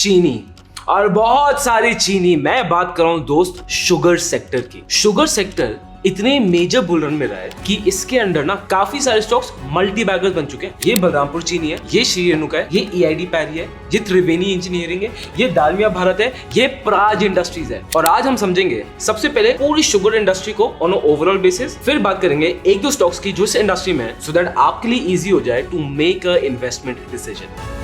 चीनी और बहुत सारी चीनी। मैं बात कर रहा हूं दोस्त शुगर सेक्टर की। शुगर सेक्टर इतने मेजर बुल रन में रहा है कि इसके अंडर ना काफी सारे स्टॉक्स मल्टी बैगर्स बन चुके हैं। ये बलरामपुर चीनी है, ये श्री रेणुका है, ये EID पैरी है, ये त्रिवेणी इंजीनियरिंग है, ये दालमिया भारत है, ये प्राज इंडस्ट्रीज है। और आज हम समझेंगे सबसे पहले पूरी शुगर इंडस्ट्री को ऑन ओवरऑल बेसिस, फिर बात करेंगे एक दो स्टॉक्स की जो इस इंडस्ट्री में है, सो दैट आपके लिए इजी हो जाए to make a investment decision.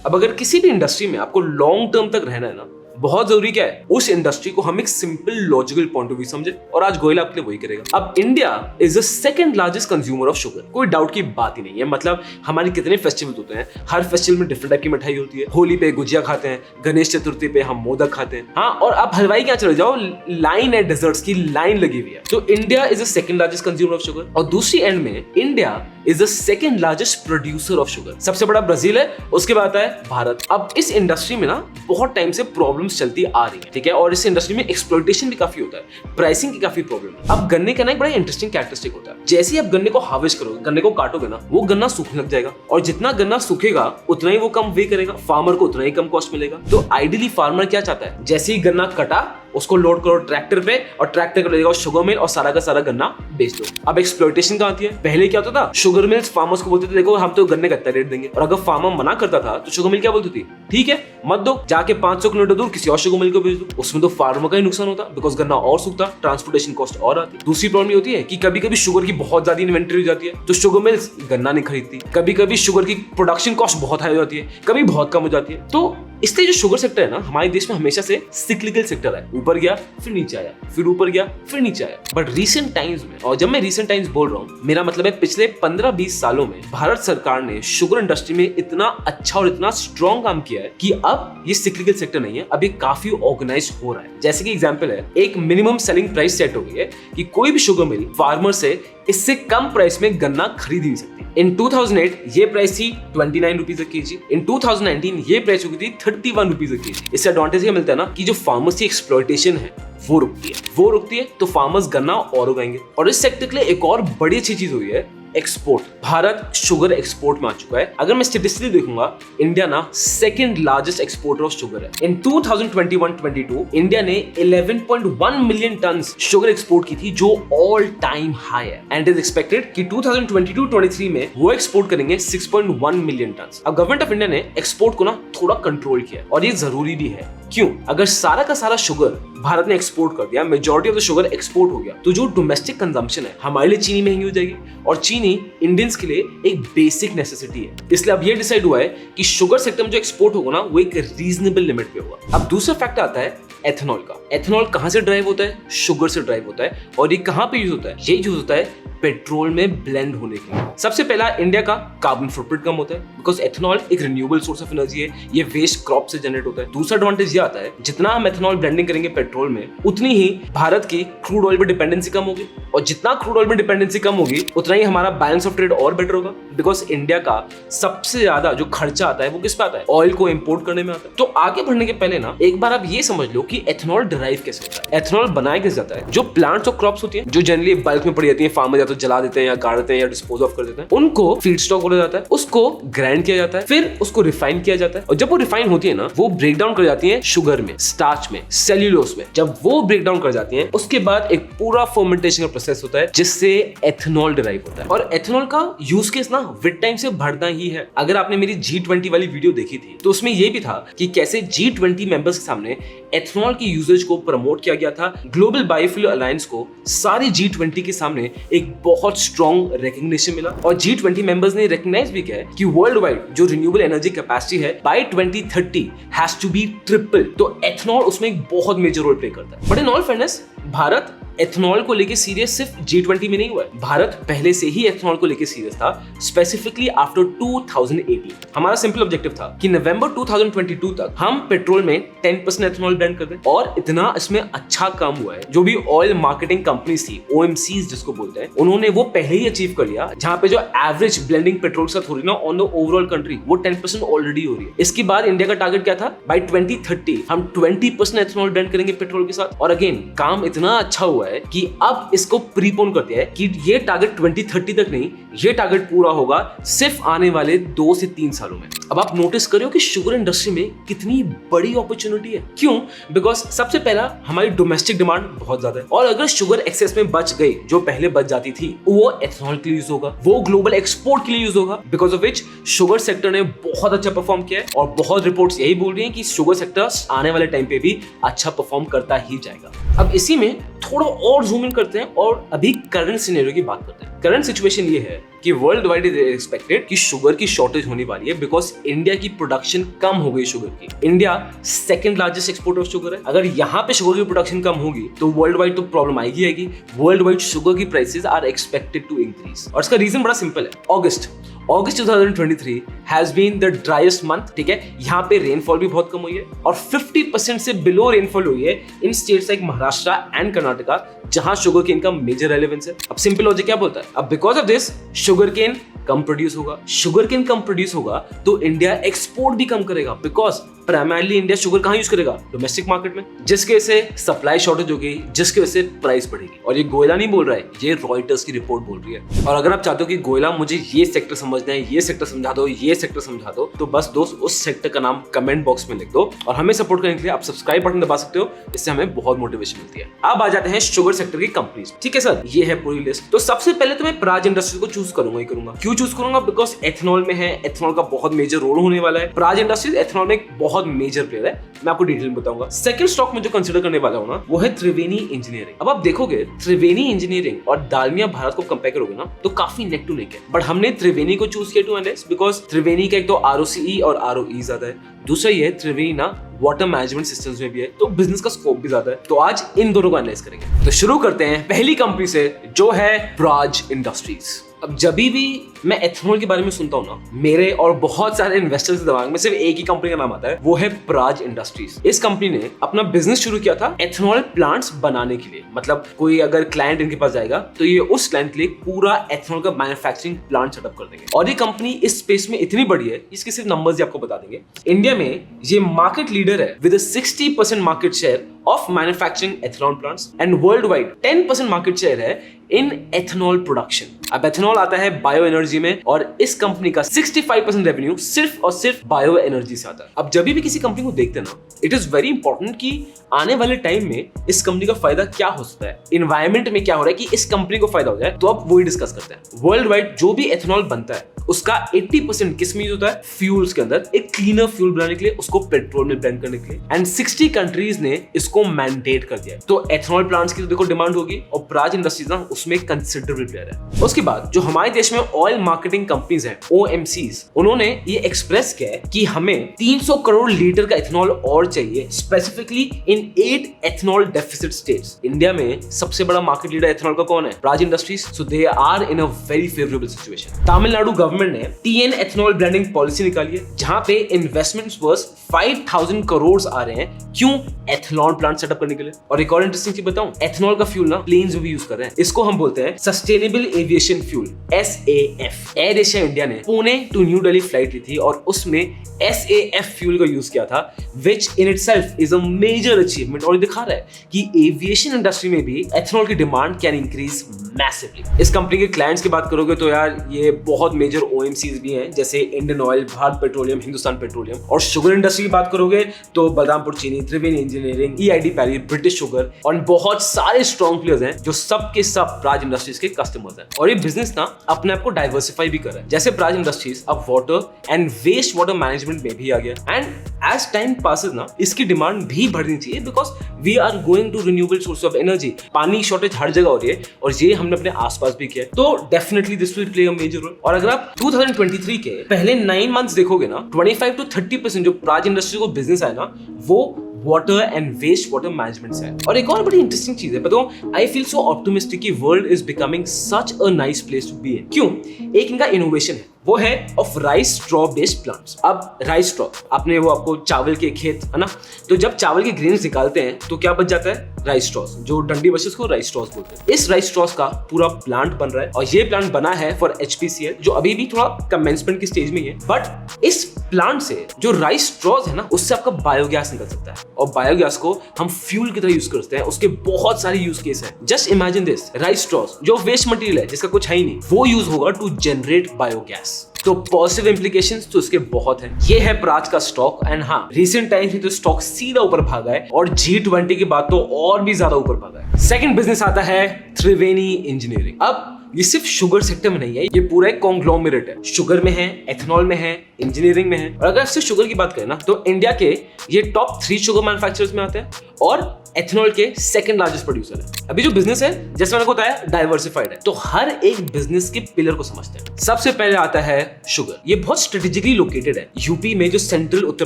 अब अगर किसी भी इंडस्ट्री में आपको लॉन्ग टर्म तक रहना है ना, बहुत जरूरी क्या है, उस इंडस्ट्री को हम एक simple logical point of view समझे। और आज गोयल आपके लिए वही करेगा। अब India is the second largest consumer of sugar, कोई डाउट की बात ही नहीं है। मतलब हमारे कितने फेस्टिवल होते हैं, हर फेस्टिवल में डिफरेंट टाइप की मिठाई होती है। होली पे गुजिया खाते हैं, गणेश चतुर्थी पे हम मोदक खाते हैं। हाँ, और आप हलवाई क्या चले जाओ, लाइन है, डेजर्ट्स की लाइन लगी हुई है। तो India is the second largest consumer of sugar. और दूसरी एंड में India is the second largest producer of sugar. सबसे बड़ा ब्राजील है, उसके बाद है भारत। अब इस इंडस्ट्री में ना बहुत टाइम से प्रॉब्लम्स चलती आ रही है, ठीक है। और इस इंडस्ट्री में एक्सप्लॉइटेशन भी काफी होता है, प्राइसिंग की काफी प्रॉब्लम है। अब गन्ने का ना एक बड़ा इंटरेस्टिंग कैरेक्टरिस्टिक होता है, जैसे ही आप गन्ने को हार्वेस्ट करोगे, गन्ने को काटोगे ना, वो गन्ना सूखने लग जाएगा। और जितना गन्ना सूखेगा उतना ही वो कम वे करेगा, फार्मर को उतना ही कम कॉस्ट मिलेगा। तो आइडियली फार्मर क्या चाहता है, जैसे ही गन्ना कटा उसको लोड करो ट्रैक्टर पे, और ट्रैक्टर को ले जाओ शुगर मिल और सारा का सारा गन्ना बेच दो। अब एक्सप्लॉइटेशन कहाँ आती है, पहले क्या होता था, शुगर मिल्स फार्मर्स को बोलते थे देखो हम तो गन्ने का इतना रेट देंगे। और अगर फार्मर मना करता था तो शुगर मिल क्या बोलती थी, ठीक है मत दो, जाके 500 किलोमीटर दूर किसी और शुगर मिल को भेज दो। उसमें तो फार्मर का ही नुकसान होता, बिकॉज गन्ना और सूखता, ट्रांसपोर्टेशन कॉस्ट और आती। दूसरी प्रॉब्लम ये होती है कि कभी कभी शुगर की बहुत ज्यादा इन्वेंटरी हो जाती है, तो शुगर मिल्स गन्ना नहीं खरीदती। कभी कभी शुगर की प्रोडक्शन कॉस्ट बहुत हाई हो जाती है, कभी बहुत कम हो जाती है। तो इसलिए जो शुगर सेक्टर है ना हमारे देश में हमेशा से सिक्लिकल सेक्टर है, ऊपर गया फिर नीचे आया, फिर ऊपर गया फिर नीचे आया। बट रीसेंट टाइम्स में, और जब मैं रीसेंट टाइम्स बोल रहा हूँ, मेरा मतलब है पिछले 15-20 सालों में भारत सरकार ने शुगर इंडस्ट्री में इतना अच्छा और इतना स्ट्रॉन्ग काम किया है कि अब ये सिक्लिकल सेक्टर नहीं है, अब ये काफी ऑर्गेनाइज हो रहा है। जैसे कि एग्जाम्पल है, एक मिनिमम सेलिंग प्राइस सेट हो गई है कि कोई भी शुगर मिल फार्मर से इससे कम प्राइस में गन्ना खरीद नहीं सकती। इन 2008 ये प्राइस थी 29 रुपीज अ केजी। इन 2019 ये प्राइस हो गई थी 31 रुपीज अ केजी। इससे एडवांटेज क्या मिलता है ना कि जो फार्मर्स की एक्सप्लॉइटेशन है वो रुकती है, तो फार्मर्स गन्ना और उगाएंगे। और इस सेक्टर के लिए एक और बड़ी अच्छी चीज हुई है, एक्सपोर्ट। भारत शुगर एक्सपोर्ट में आ चुका है। अगर मैं स्टेटिस्टिकली देखूंगा, इंडिया ना second largest exporter of sugar है। इन 2021-22 इंडिया ने 11.1 मिलियन टन शुगर एक्सपोर्ट की थी, जो ऑल टाइम हाई है। एंड इज एक्सपेक्टेड कि 2022-23 में वो एक्सपोर्ट करेंगे 6.1 मिलियन टन। अब गवर्नमेंट ऑफ इंडिया ने एक्सपोर्ट को ना थोड़ा कंट्रोल किया, और ये जरूरी भी है। क्यों? अगर सारा का सारा शुगर भारत ने एक्सपोर्ट कर दिया, majority of the sugar export हो गया, तो जो डोमेस्टिक कंजम्पशन है हमारे लिए चीनी महंगी हो जाएगी, और चीनी इंडियंस के लिए एक बेसिक नेसेसिटी है। इसलिए अब ये डिसाइड हुआ है कि शुगर सेक्टर में जो एक्सपोर्ट होगा ना वो एक रीजनेबल लिमिट पे होगा। अब दूसरा फैक्टर आता है एथेनॉल का। एथेनॉल कहां से ड्राइव होता है, शुगर से ड्राइव होता है। और ये कहां पे यूज होता है, ये यूज होता है पेट्रोल में ब्लेंड होने के लिए। सबसे पहला, इंडिया का कार्बन फुटप्रिंट कम होता है, बिकॉज एथेनॉल एक रिन्यूएबल सोर्स ऑफ एनर्जी है, ये वेस्ट क्रॉप से जनरेट होता है। दूसरा एडवांटेज ये आता है, जितना हम एथेनॉल ब्लेंडिंग करेंगे पेट्रोल में, उतनी ही भारत की क्रूड ऑयल पर डिपेंडेंसी कम होगी, और जितना क्रूड ऑयल पर डिपेंडेंसी कम होगी उतना ही हमारा बैलेंस ऑफ ट्रेड और बेटर होगा। बिकॉज इंडिया का सबसे ज्यादा जो खर्चा आता है वो किस पे आता है, ऑयल को इंपोर्ट करने में आता है। तो आगे बढ़ने के पहले ना एक बार आप ये समझ लो कि एथेनॉल डिराइव कैसे होता है। एथेनॉल बनाया कैसे जाता है, जो प्लांट्स और क्रॉप्स होती है जो जनरली बल्क में पड़ी जाती है, फार्मर या तो जला देते हैं या गाड़ देते हैं या डिस्पोज ऑफ कर देते हैं, उनको फीड स्टॉक बोला जाता है। उसको ग्राइंड किया जाता है, फिर उसको रिफाइन किया जाता है, और जब वो रिफाइन होती है ना, वो ब्रेक डाउन कर जाती है शुगर में, स्टार्च में, सेल्यूलोज में। जब वो ब्रेक डाउन कर जाती है, उसके बाद एक पूरा फर्मेंटेशन का प्रोसेस होता है जिससे एथेनॉल डिराइव होता है। और एथेनॉल का यूज केस ना विद टाइम से बढ़ना ही है। अगर आपने मेरी G20 वाली वीडियो देखी थी तो उसमें ये भी था कि कैसे G20 मेंबर्स के सामने एथेनॉल की यूजेज को प्रमोट किया गया था। ग्लोबल बायोफ्यूल अलायंस को सारी G20 के सामने एक बहुत स्ट्रॉन्ग रिकॉग्निशन मिला, और G20 मेंबर्स ने रिकॉग्नाइज भी किया है कि वर्ल्ड वाइड जो रिन्यूएबल एनर्जी कैपेसिटी है by 2030 has to be triple. तो एथेनॉल उसमें एक बहुत मेजर रोल प्ले करता है। But in all fairness, Bharat ethanol को लेके सीरियस सिर्फ G20 में नहीं हुआ है। भारत पहले से ही एथेनॉल को लेके सीरियस था, स्पेसिफिकली आफ्टर 2018। हमारा सिंपल ऑब्जेक्टिव था कि नवंबर 2022 तक हम पेट्रोल में 10% एथेनॉल ब्लेंड कर दें, और इतना इसमें अच्छा काम हुआ है। जो भी ऑयल मार्केटिंग कंपनीज थी, OMCs जिसको बोलते हैं, उन्होंने वो पहले ही अचीव कर लिया, जहां पे जो एवरेज ब्लेंडिंग पेट्रोल से हो रही ना ऑन द ओवरऑल कंट्री, वो 10% ऑलरेडी हो रही है। इसके बाद इंडिया का टारगेट क्या था, बाय 2030 हम 20% एथेनॉल ब्लेंड करेंगे पेट्रोल के साथ। और अगेन काम इतना अच्छा हुआ हुआ है कि अब इसको प्रीपोन कर दिया है कि ये टारगेट 2030 तक नहीं, ये टारगेट पूरा होगा सिर्फ आने वाले 2 से 3 सालों में। अब आप नोटिस करो कि शुगर इंडस्ट्री में कितनी बड़ी अपॉर्चुनिटी है। क्यों? बिकॉज सबसे पहला हमारी डोमेस्टिक डिमांड बहुत ज्यादा है, और अगर शुगर एक्सेस में बच गई, जो पहले बच जाती थी, वो एथेनॉल के लिए यूज होगा, वो ग्लोबल एक्सपोर्ट के लिए यूज होगा, because of which sugar sector ने बहुत अच्छा परफॉर्म किया है। और बहुत रिपोर्ट्स यही बोल रही हैं कि शुगर सेक्टर आने वाले टाइम पे भी अच्छा परफॉर्म करता ही जाएगा। अब इसी में थोड़ा और जूम इन करते हैं और अभी करंट सिनेरियो की बात करते हैं। करंट सिचुएशन ये है कि वर्ल्ड वाइड इज एक्सपेक्टेड कि शुगर की शॉर्टेज होने वाली है, बिकॉज इंडिया की प्रोडक्शन कम हो गई शुगर की। India second largest exporter of sugar है। अगर यहाँ पे शुगर की प्रोडक्शन कम होगी तो वर्ल्ड वाइड तो प्रॉब्लम आएगी। वर्ल्ड वाइड शुगर की prices are expected to increase, और इसका रीजन बड़ा सिंपल है। August 2023 has been the driest month, ठीक है। यहाँ पे रेनफॉल भी बहुत कम हुई है और 50% से बिलो रेनफॉल हुई है in states like Maharashtra and Karnataka, जहां शुगर केन का मेजर रेलेवेंस है। अब सिंपल लॉजिक क्या बोलता है? अब because of this sugar cane कम प्रोड्यूस होगा, शुगर केन कम प्रोड्यूस होगा तो इंडिया एक्सपोर्ट भी कम करेगा, बिकॉज प्राइमरली इंडिया शुगर कहाँ यूज करेगा? डोमेस्टिक मार्केट में, जिसके वजह से सप्लाई शॉर्टेज होगी, जिसकी वजह से प्राइस बढ़ेगी। और ये गोयला नहीं बोल रहा है, ये रॉयटर्स की रिपोर्ट बोल रही है। और अगर आप चाहते हो कि गोयला मुझे ये सेक्टर समझना है, ये सेक्टर समझा दो, ये सेक्टर समझा दो, तो बस दोस्त उस सेक्टर का नाम कमेंट बॉक्स में लिख दो, और हमें सपोर्ट करने के लिए आप सब्सक्राइब बटन दबा सकते हो, इससे हमें बहुत मोटिवेशन मिलती है। अब आ जाते हैं शुगर सेक्टर की कंपनीज। ठीक है सर, ये है पूरी लिस्ट। तो सबसे पहले तो मैं प्राज इंडस्ट्रीज को चूज करूंगा। क्यों चूज करूंगा? बिकॉज एथेनॉल में है, एथेनॉल का बहुत मेजर रोल होने वाला है। प्राज इंडस्ट्रीज एथेनॉल में एक बहुत मेजर प्लेयर है, मैं आपको डिटेल में बताऊंगा। सेकंड स्टॉक में जो कंसीडर करने वाला हूं ना, वो है त्रिवेणी इंजीनियरिंग। अब आप देखोगे त्रिवेणी इंजीनियरिंग और दालमिया भारत को कंपेयर करोगे ना, तो काफी नेक टू नेक है, बट हमने त्रिवेणी को चूज किया टू एनालाइज बिकॉज त्रिवेणी का एक तो ROCE और ROE ज्यादा है, दूसरा ये है त्रिवेणी ना वाटर मैनेजमेंट सिस्टम्स में भी है, तो बिजनेस का स्कोप भी ज्यादा है। तो आज इन दोनों को एनालाइज करेंगे। तो शुरू करते हैं पहली कंपनी से, जो है प्राज इंडस्ट्रीज। अब जब भी मैं एथेनॉल के बारे में सुनता हूँ ना, मेरे और बहुत सारे इन्वेस्टर्स के दिमाग में सिर्फ एक ही कंपनी का नाम आता है, वो है प्राज इंडस्ट्रीज। इस कंपनी ने अपना बिजनेस शुरू किया था एथेनॉल प्लांट्स बनाने के लिए। मतलब कोई अगर क्लाइंट इनके पास जाएगा तो ये उस क्लाइंट के लिए पूरा एथेनॉल का मैन्युफैक्चरिंग प्लांट सेटअप कर देंगे। और ये कंपनी इस स्पेस में इतनी बड़ी है, इसके सिर्फ नंबर्स ही आपको बता देंगे। इंडिया में ये मार्केट लीडर है with 60% market share of manufacturing ethanol plants, and world wide 10% market share है इन एथेनॉल प्रोडक्शन। अब एथेनॉल आता है बायो एनर्जी में, और इस कंपनी का 65% रेवेन्यू सिर्फ और सिर्फ बायो एनर्जी से आता है। अब जब भी किसी कंपनी को देखते हैं ना, इट इज वेरी इंपॉर्टेंट कि आने वाले टाइम में इस कंपनी का फायदा क्या हो सकता है, इन्वायरमेंट में क्या हो रहा है कि इस कंपनी को फायदा हो जाए, तो अब वही डिस्कस करते हैं। वर्ल्ड वाइड जो भी एथेनॉल बनता है उसका 80% किस में यूज होता है? फ्यूल्स के अंदर, एक क्लीनर फ्यूल बनाने के लिए, उसको पेट्रोल में ब्लेंड करने के लिए, एंड 60 कंट्रीज ने इसको मैंडेट कर दिया है। तो एथेनॉल प्लांट्स की तो देखो डिमांड होगी, और प्राज इंडस्ट्रीज ना उसमें कंसिडरेबल प्लेयर है। उसके बाद जो हमारे देश में ऑयल मार्केटिंग कंपनीज हैं, OMCs, उन्होंने ये एक्सप्रेस किया है कि हमें 300 करोड़ लीटर का एथेनॉल और चाहिए, specifically in 8 ethanol deficit states. India में सबसे बड़ा मार्केट लीडर एथेनॉल का कौन है? Praj industries. So they are in a very favourable situation. Tamil Nadu government ने TN एथेनॉल ब्लेंडिंग पॉलिसी निकाली है, जहां पे इन्वेस्टमेंट्स वर्थ 5000 करोड़ आ रहे हैं। क्यों? एथेनॉल प्लांट सेटअप करने के लिए। और एक और इंटरेस्टिंग चीज बताऊं, एथेनॉल का फ्यूल ना प्लेन्स में भी यूज कर रहे हैं। इसको हम बोलते हैं sustainable aviation fuel, SAF। Air Asia India ने Pune to New Delhi flight ली थी और उसमें SAF फ्यूल का यूज किया था, which in itself is a major achievement. और ये दिखा रहा है कि एविएशन इंडस्ट्री में भी एथेनॉल की डिमांड कैन इंक्रीज मैसिवली। इस कंपनी के क्लाइंट्स की बात करोगे तो यार ये बहुत मेजर OMCs भी हैं, जैसे Indian oil, Bharat petroleum, Hindustan petroleum. और शुगर इंडस्ट्री की बात करोगे तो बलरामपुर चीनी, त्रिवेणी इंजीनियरिंग, EID पैरी, ब्रिटिश शुगर, और बहुत सारे स्ट्रॉन्ग प्लेयर्स हैं जो सब के सब प्राज इंडस्ट्रीज के कस्टमर्स हैं। और ये बिजनेस ना अपने आप को डाइवर्सिफाई भी कर रहा है, जैसे प्राज इंडस्ट्रीज अब water and waste water management में भी आ गया। एंड एज टाइम पासेस ना इसकी डिमांड भी बढ़नी चाहिए, because we are going to renewable source of energy. पानी शॉर्टेज हर जगह हो रही है, और ये हमने अपने आसपास भी किया है, तो definitely this will play a major role. और अगर आप 2023 के पहले 9 मंथ्स देखोगे ना, 25 to 30% जो प्राज इंडस्ट्री को बिजनेस है ना, वो water and waste water management से है। और एक और बड़ी इंटरेस्टिंग चीज है, बताओ, आई फील सो ऑप्टिमिस्टिक कि world is becoming such a nice place to be in. क्यों? एक इनका इनोवेशन है, वो है of rice straw based plants. अब राइस स्ट्रॉ आपने वो आपको चावल के खेत है ना, तो जब चावल के ग्रेन्स निकालते हैं तो क्या बच जाता है, राइस स्ट्रॉ, जो डंडी बचे उसको राइस स्ट्रॉ बोलते हैं। इस राइस स्ट्रॉ का पूरा प्लांट बन रहा है और ये प्लांट बना है फॉर HPCL, जो अभी भी थोड़ा कमेंसमेंट की स्टेज में ही है। बट इस प्लांट से जो राइस स्ट्रॉज है ना, उससे आपका बायोगैस निकल सकता है और बायोगैस को हम फ्यूल की तरह यूज करते हैं। उसके बहुत सारे यूज केस है। Just imagine this, rice straws जो वेस्ट मटेरियल है जिसका कुछ है ही नहीं, वो यूज होगा टू जनरेट बायोगैस। तो पॉजिटिव इंप्लीकेशंस तो इसके बहुत हैं। ये है प्राज का स्टॉक एंड हाँ, रिसेंट टाइम्स में तो स्टॉक सीधा ऊपर भागा है और G20 के बाद तो और भी ज्यादा ऊपर भागा है। सेकंड बिजनेस आता है त्रिवेणी इंजीनियरिंग। अब ये सिर्फ शुगर सेक्टर में नहीं है, ये पूरा एक कॉन्ग्लोमेरेट है। शुगर में है, एथेनॉल में है, इंजीनियरिंग में है। और अगर सिर्फ शुगर की बात करें ना, तो इंडिया के ये टॉप 3 शुगर मैन्युफैक्चरर्स में आते हैं और एथेनॉल के सेकंड लार्जेस्ट प्रोड्यूसर है। अभी जो बिजनेस है, जैसे मैंने बताया, डाइवर्सिफाइड है। तो हर एक बिजनेस के पिलर को समझते हैं। सबसे पहले आता है शुगर। ये बहुत स्ट्रेटेजिकली लोकेटेड है। यूपी में जो सेंट्रल उत्तर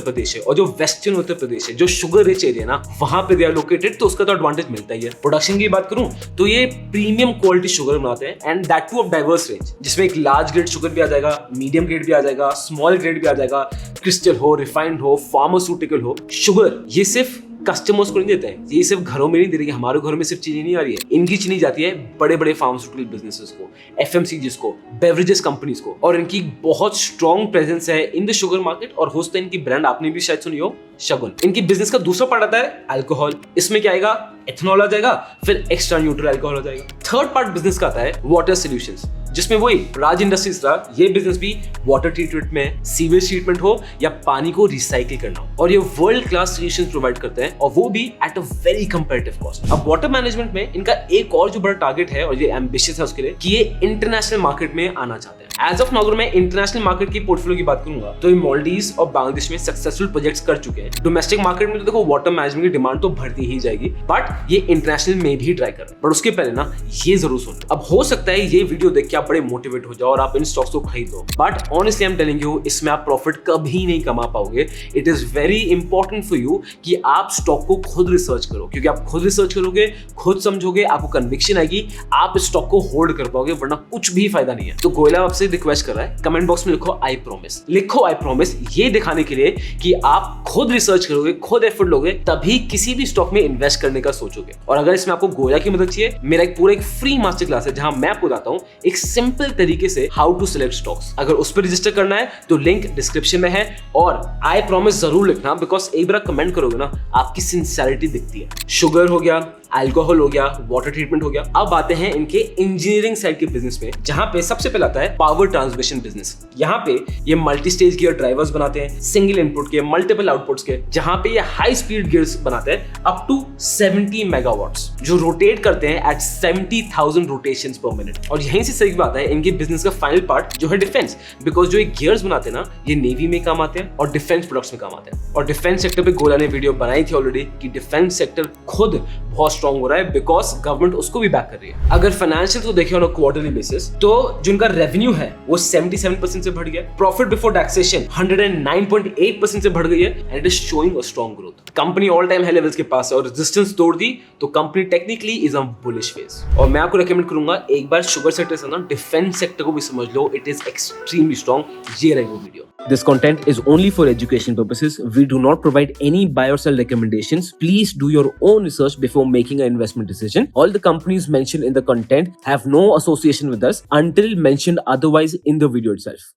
प्रदेश है और जो वेस्टर्न उत्तर प्रदेश है, जो शुगर रिच एरिया ना, वहां पे दे आर लोकेटेड, तो उसका तो एडवांटेज मिलता ही है। प्रोडक्शन की बात करूं तो ये प्रीमियम क्वालिटी शुगर बनाते हैं and that two of diverse range, जिसमें एक लार्ज ग्रेड शुगर भी आ जाएगा, मीडियम ग्रेड भी आ जाएगा, स्मॉल ग्रेड भी आ जाएगा, क्रिस्टल हो, रिफाइंड हो, फार्मास्यूटिकल हो। शुगर ये सिर्फ कस्टमर्स को नहीं देते हैं, ये सिर्फ घरों में नहीं दे रही है। हमारे घरों में सिर्फ चीनी नहीं आ रही है, इनकी चीनी जाती है बड़े बड़े फार्मास्यूटिकल बिजनेसेस को, FMCGs को, बेवरेजेस कंपनीज को, और इनकी बहुत स्ट्रॉन्ग प्रेजेंस है इन द शुगर मार्केट। और होस्ट है इनकी ब्रांड, आपने भी शायद सुनी हो, शगुन। इनकी बिजनेस का दूसरा पार्ट आता है अल्कोहल। इसमें क्या आएगा, एथेनॉल आ जाएगा, फिर एक्स्ट्रा न्यूट्रल अल्कोहल आ जाएगा। थर्ड पार्ट बिजनेस का आता है वाटर सॉल्यूशंस, जिसमें वही राज इंडस्ट्रीज था, ये बिजनेस भी वाटर ट्रीटमेंट में, सीवेज ट्रीटमेंट हो या पानी को रिसाइकिल करना हो, और ये वर्ल्ड क्लास सॉल्यूशंस प्रोवाइड करते हैं और वो भी at a very comparative cost. अब वाटर मैनेजमेंट में इनका एक और जो बड़ा टारगेट है और ये एम्बिशियस है उसके लिए, कि ये इंटरनेशनल मार्केट में आना चाहते हैं। एज ऑफ नाउ अगर मैं इंटरनेशनल मार्केट की पोर्टफोलियो की बात करूंगा तो ये मालदीव्स और बांग्लादेश में सक्सेसफुल प्रोजेक्ट्स कर चुके हैं। डोमेस्टिक मार्केट में तो देखो वाटर मैनेजमेंट की डिमांड तो बढ़ती ही जाएगी, बट ये इंटरनेशनल में भी ट्राई कर रहे हैं। पर उसके पहले ना ये जरूर सुन, अब हो सकता है ये वीडियो देख के आप बड़े मोटिवेट हो जाओ और आप इन स्टॉक्स को खरीद लो, but honestly I am telling you, इसमें आप प्रॉफिट कभी नहीं कमा पाओगे। It is very important for you कि आप स्टॉक को खुद रिसर्च करो, क्योंकि आप खुद रिसर्च करोगे, खुद समझोगे, आपको कन्विक्शन आएगी, आप इस स्टॉक को होल्ड कर पाओगे, वरना कुछ भी फायदा नहीं है। तो गोयला आपसे रिक्वेस्ट कर रहा है, कमेंट बॉक्स में लिखो आई प्रॉमिस, लिखो आई प्रॉमिस, ये दिखाने के लिए कि आप खुद रिसर्च करोगे, खुद एफर्ट लोगे, तभी किसी भी स्टॉक में इन्वेस्ट करने का सोचोगे। और अगर इसमें आपको गोयला की मदद चाहिए, मेरा एक पूरा फ्री मास्टर क्लास है जहां मैं आपको बताता हूं एक सिंपल तरीके से हाउ टू सिलेक्ट स्टॉक्स। अगर उस पर रजिस्टर करना है तो लिंक डिस्क्रिप्शन में है, और आई प्रॉमिस जरूर लिखना, बिकॉज एक बार कमेंट करोगे ना, आपकी सिंसियरिटी दिखती है। शुगर हो गया, अल्कोहल हो गया, वाटर ट्रीटमेंट हो गया। अब आते हैं इनके इंजीनियरिंग साइड के बिजनेस में, जहां पे सबसे पहले आता है पावर ट्रांसमिशन बिजनेस। यहाँ पे ये मल्टी स्टेज गियर ड्राइवर्स बनाते हैं, सिंगल इनपुट के, मल्टीपल आउटपुट्स के, जहां पे ये हाई स्पीड गियर्स बनाते हैं अप टू 70 मेगावाट्स, जो रोटेट करते हैं एट 70,000 रोटेशंस पर मिनट। और यहीं से सही बात है, इनके बिजनेस का फाइनल पार्ट जो है डिफेंस, बिकॉज जो ये गियर्स बनाते हैं ना, ये नेवी में काम आते हैं और डिफेंस प्रोडक्ट्स में काम आते हैं। और डिफेंस सेक्टर पे गोला ने वीडियो बनाई थी ऑलरेडी कि डिफेंस सेक्टर खुद बहुत स्ट्रॉन्ग हो रहा है, बिकॉज गवर्नमेंट उसको भी बैक कर रही है। अगर फाइनेंशियल को देखें ऑन अ क्वार्टरली बेसिस, तो जिनका रेवेन्यू है वो 77% से बढ़ गया, प्रॉफिट बिफोर टैक्सेशन 109.8% से बढ़ गई है, and it is showing a strong growth. Company all time high levels के पास है और रेजिस्टेंस तोड़ दी तो company technically is on bullish phase. और मैं आपको रेकमेंड करूंगा एक बार शुगर सेक्टर से ना डिफेंस सेक्टर को भी समझ लो, इट इज एक्सट्रीमली स्ट्रॉन्ग। ये रही वो video. This content is only for education purposes. We do not provide any buy or sell recommendations. Please do your own research before making an investment decision. All the companies mentioned in the content have no association with us until mentioned otherwise in the video itself.